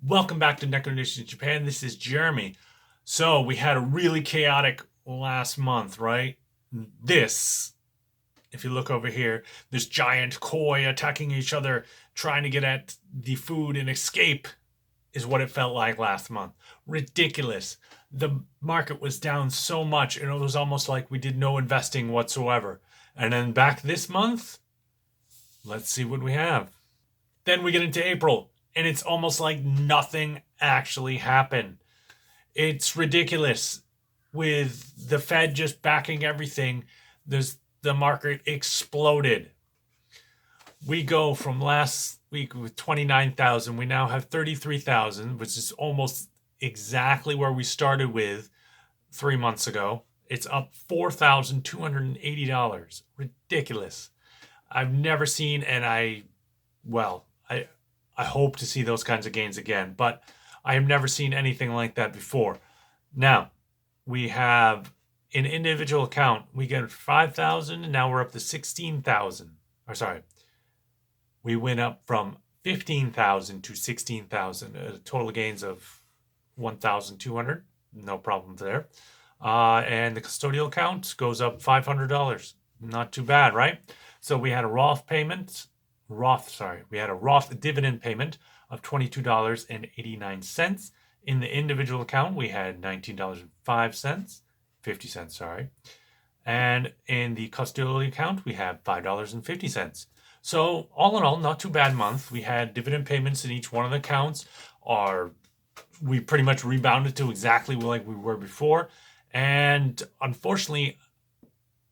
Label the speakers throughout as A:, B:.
A: Welcome back to Necronation Japan. This is Jeremy. So we had a really chaotic last month, right? This, if you look over here, this giant koi attacking each other, trying to get at the food and escape, is what it felt like last month. Ridiculous. The market was down so much, and it was almost like we did no investing whatsoever. And then back this month, let's see what we have. Then we get into April, and it's almost like nothing actually happened. It's ridiculous. With the Fed just backing everything, the market exploded. We go from last week with 29,000, we now have 33,000, which is almost exactly where we started with 3 months ago. It's up $4,280. Ridiculous. I've never seen, and well, I hope to see those kinds of gains again, but I have never seen anything like that before. Now, we have an individual account. We get 5,000, and now we're up to 16,000. Or sorry, we went up from 15,000 to 16,000. Total gains of 1,200. No problem there. And the custodial account goes up $500. Not too bad, right? So we had a we had a Roth dividend payment of $22.89. In the individual account, we had $19.05, 50 cents, sorry. And in the custodial account, we have $5.50. So all in all, not too bad month. We had dividend payments in each one of the accounts. We pretty much rebounded to exactly like we were before. And unfortunately,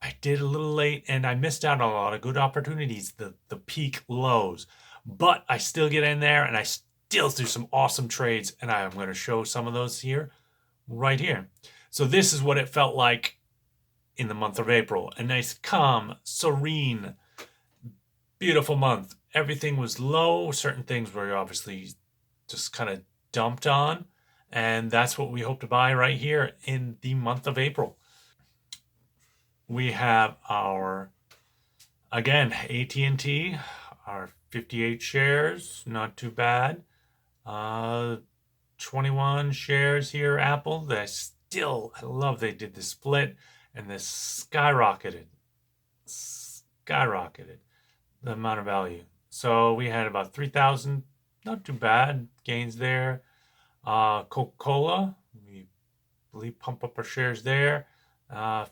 A: I did a little late and I missed out on a lot of good opportunities, the peak lows. But I still get in there and I still do some awesome trades, and I'm going to show some of those here, right here. So this is what it felt like in the month of April. A nice, calm, serene, beautiful month. Everything was low. Certain things were obviously just kind of dumped on. And that's what we hope to buy right here in the month of April. We have our, again, AT&T, our 58 shares, not too bad. 21 shares here, Apple. I love they did the split, and this skyrocketed the amount of value. So we had about 3,000, not too bad, gains there. Coca-Cola, we believe pump up our shares there.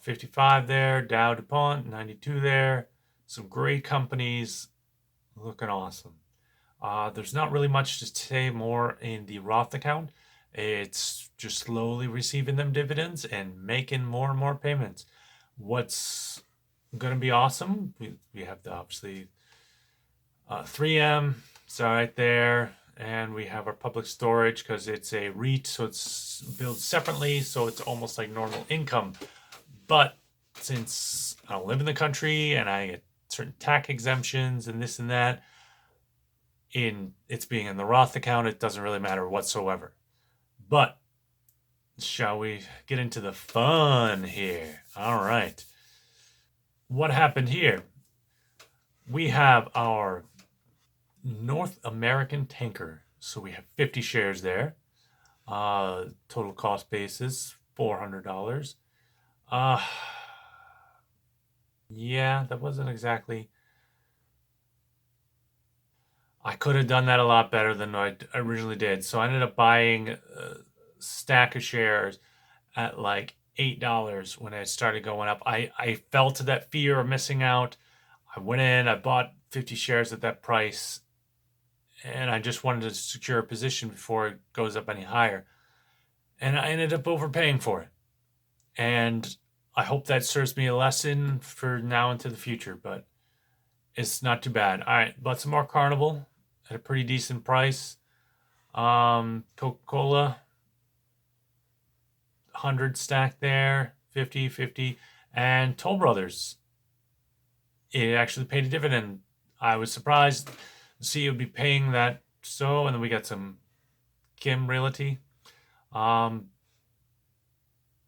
A: 55 there, Dow DuPont, 92 there. Some great companies looking awesome. There's not really much to say more in the Roth account. It's just slowly receiving them dividends and making more and more payments. What's going to be awesome, we have obviously 3M, so right there. And we have our public storage because it's a REIT, so it's billed separately, so it's almost like normal income. But since I don't live in the country and I get certain tax exemptions and this and that, in it's being in the Roth account, it doesn't really matter whatsoever. But shall we get into the fun here? All right. What happened here? We have our North American tanker. So we have 50 shares there. Total cost basis $400. Yeah, that wasn't exactly. I could have done that a lot better than I originally did. So I ended up buying a stack of shares at like $8 when it started going up. I felt that fear of missing out. I went in, I bought 50 shares at that price, and I just wanted to secure a position before it goes up any higher. And I ended up overpaying for it. And I hope that serves me a lesson for now into the future, but it's not too bad. All right, bought some more Carnival at a pretty decent price. Coca-Cola, 100 stack there, 50, 50. And Toll Brothers, it actually paid a dividend. I was surprised to see it would be paying that. So, and then we got some Kim Realty.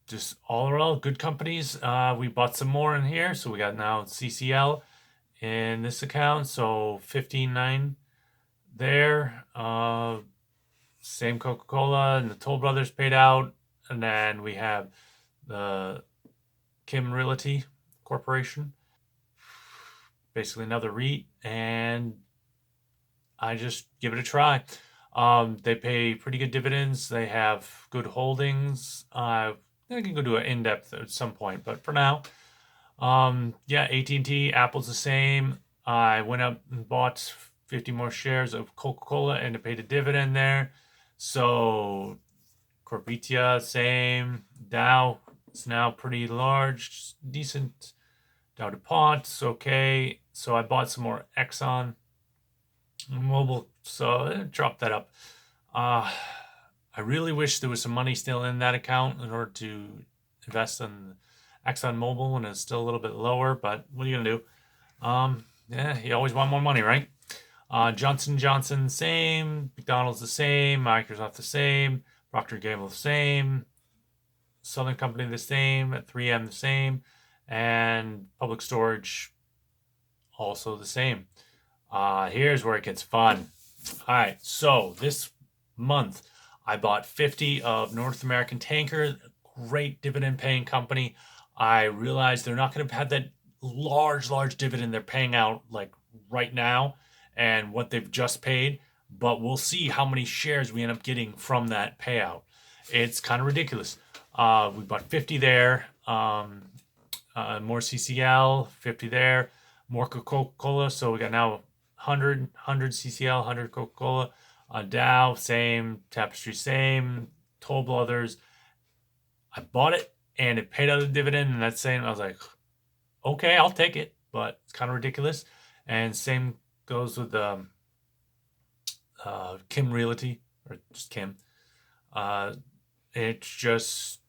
A: Just all in all, good companies. We bought some more in here. So we got now CCL in this account. So 15.9 there. same Coca-Cola and the Toll Brothers paid out. And then we have the Kim Realty Corporation, basically another REIT, and I just give it a try. They pay pretty good dividends. They have good holdings. I can go do an in-depth at some point, but for now, yeah, AT&T, Apple's the same. I went up and bought 50 more shares of Coca-Cola and it paid a dividend there. So Corvitia, same. Dow is now pretty large, decent. Dow DuPont's okay. So I bought some more Exxon Mobil, so it dropped that up. I really wish there was some money still in that account in order to invest in Exxon Mobil, and it's still a little bit lower, but what are you gonna do? Yeah, you always want more money, right? Johnson Johnson, same. McDonald's the same. Microsoft the same. Procter & Gamble the same. Southern Company the same. 3M the same. And Public Storage also the same. Here's where it gets fun. All right, so this month I bought 50 of North American Tanker, great dividend paying company. I realized they're not going to have that large dividend they're paying out like right now and what they've just paid, but we'll see how many shares we end up getting from that payout. It's kind of ridiculous. We bought 50 there, more CCL, 50 there, more Coca-Cola. So we got now 100 CCL, 100 Coca-Cola. Dow, same. Tapestry, same. Toll Brothers. I bought it and it paid out a dividend, and that's saying I was like, okay, I'll take it, but it's kind of ridiculous. And same goes with Kim Realty, or just Kim. It's just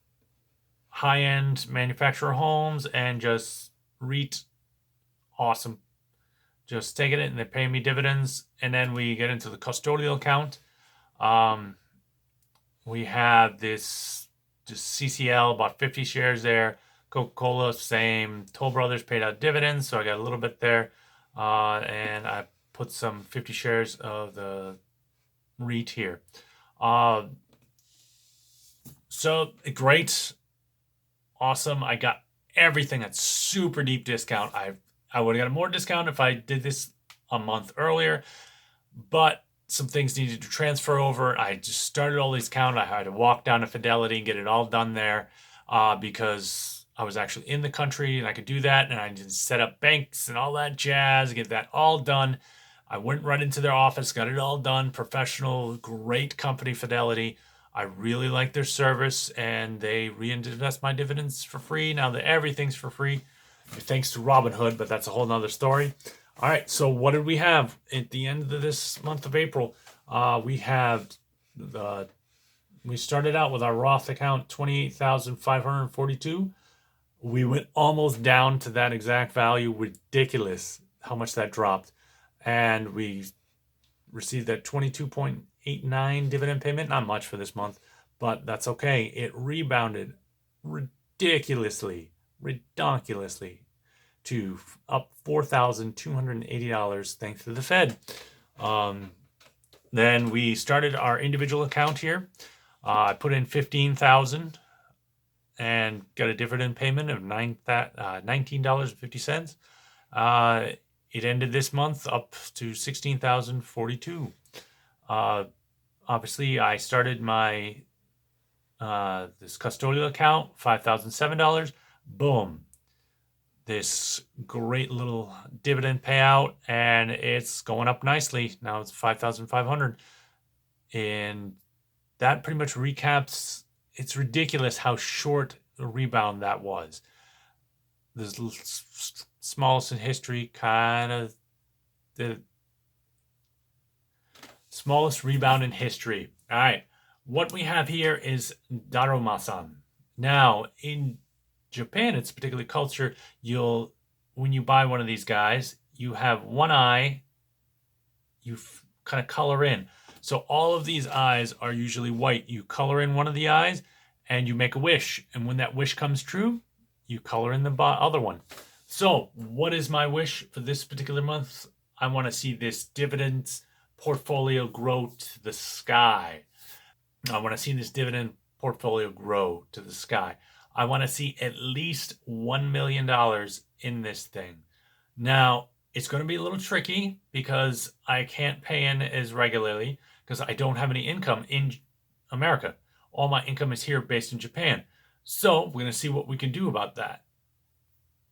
A: high-end manufacturer homes and just REIT, awesome. Just taking it and they pay me dividends. And then we get into the custodial account. We have this just CCL, bought 50 shares there. Coca-Cola, same. Toll Brothers paid out dividends, so I got a little bit there. And I put some 50 shares of the REIT here. So great. Awesome. I got everything at super deep discount. I would have got a more discount if I did this a month earlier, but some things needed to transfer over. I just started all these accounts. I had to walk down to Fidelity and get it all done there because I was actually in the country and I could do that. And I just set up banks and all that jazz, get that all done. I went right into their office, got it all done. Professional, great company, Fidelity. I really like their service, and they reinvest my dividends for free. Now that everything's for free, thanks to Robinhood, but that's a whole nother story. All right, so what did we have at the end of this month of April? We started out with our Roth account, 28,542. We went almost down to that exact value. Ridiculous how much that dropped. And we received that 22.89 dividend payment. Not much for this month, but that's okay. It rebounded ridiculously to up $4,280 thanks to the Fed. Then we started our individual account here. I put in $15,000 and got a dividend payment of $19.50. It ended this month up to $16,042. Obviously, I started my this custodial account, $5,007. Boom. This great little dividend payout, and it's going up nicely. Now it's 5,500. And that pretty much recaps. It's ridiculous how short a rebound that was. The smallest in history, kind of the smallest rebound in history. All right. What we have here is Darumasan. Now, in Japan, it's particularly culture. When you buy one of these guys, you have one eye, you kind of color in. So all of these eyes are usually white. You color in one of the eyes and you make a wish. And when that wish comes true, you color in the other one. So what is my wish for this particular month? I want to see this dividends portfolio grow to the sky. I want to see this dividend portfolio grow to the sky. I want to see at least $1 million in this thing. Now, it's going to be a little tricky because I can't pay in as regularly because I don't have any income in America. All my income is here based in Japan. So we're going to see what we can do about that.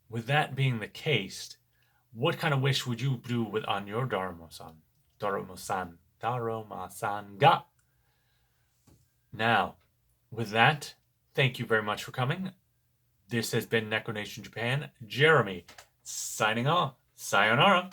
A: With that being the case, what kind of wish would you do with on your Daruma-san? Daruma-san ga. Now, with that, thank you very much for coming. This has been Neko Nation Japan. Jeremy, signing off. Sayonara.